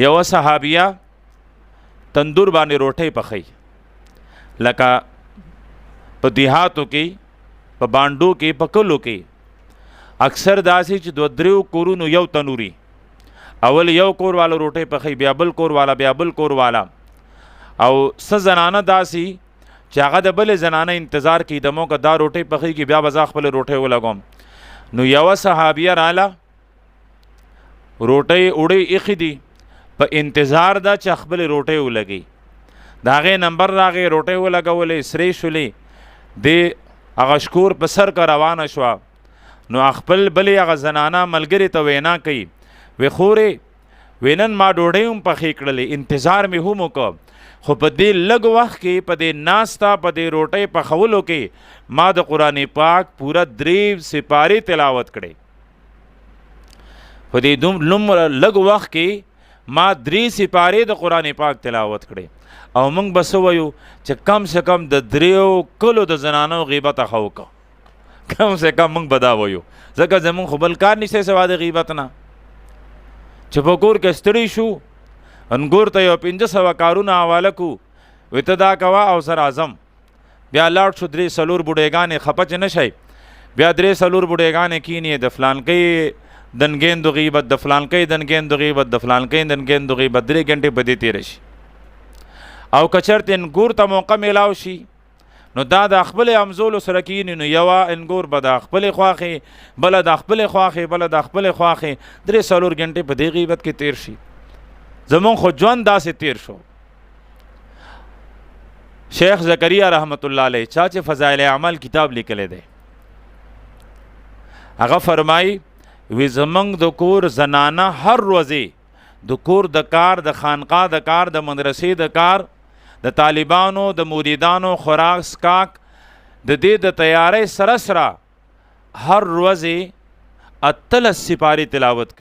یو صحابیه تندور باندې روټۍ پخی، لکه په دیهاتو کې، په بانډو کې، په کلو کې اکثر داسې چې دو دریو کورونو یو تنوري، اول یو کور والا روټۍ پخی، بیا بل کور والا، بیا بل کور والا، او څه زنانه داسې چې هغه د بلې زنانه انتظار کوي د موقع دا روټۍ پخی کې بیا به زه خپل روټۍ ولګوم. نو یوه صحابیه راله، روټۍ وړۍ ایښې دي، په انتظار ده چې خپل روټۍ ولګي. د هغې نمبر راغی، روټۍ ولګولې، سرې شولې، دې هغه شکور په سر که روانه شوه. نو خپل بلې هغه زنانه ملګرې ته وینا کوي، وی خورې وی نن ما ډوډۍ هم پخې کړلې، انتظار مې هم وکړ، خو په دې لږ وخت کې په دې ناسته په دې روټۍ پخولو کې ما د قرآن پاک پوره 3 سپارې تلاوت کړې. په دې لومره لږ وخت کې ما 3 سپارې د قرآن پاک تلاوت کړې. او موږ به څه وایو چې کم سے کم د 3 کلو د زنانو غیبت خو وکړه، کم سے کم موږ به دا وایو، ځکه زموږ خو بل کار نشته سوا د غیبت نه. چې په کور کې ستړي شو، انګور ته یو 500 کارونه حواله کو، وی ته دا کوه او سر اعظم، بیا لاړ شو 3-4 بوډېګانې خفه چې نه شئ، بیا 3-4 بوډېګانې کینې د فلانکۍ دنګیندو غیبت، د فلانکۍ دنګیندو غیبت، د فلانکۍ دنګیندو غیبت، 3 ګنټې په دې تېره شي. او که چېرته انګور ته موقع میلاو شي نو دا د خپلې همزولو سره کینې، نو یوه انګور به د خپلې خواښې، بله د خپلې خواښې، بله د خپلې خواښې، 3-4 ګنټې په دې غیبت کې تېر شي. زمون خو ژوند داسې تیر شو. شیخ زکریا رحمت الله علیه چا چې فضائل اعمال کتاب لیکلی دی، هغه فرمایي وی زمونږ د کور زنانه هر ورځې د کور د کار، د خانقاه د کار، د مدرسې د کار، د طالبانو د مریدانو خوراک سکاک د دې د تیاری سره سره هر ورځې 18 سپارې تلاوت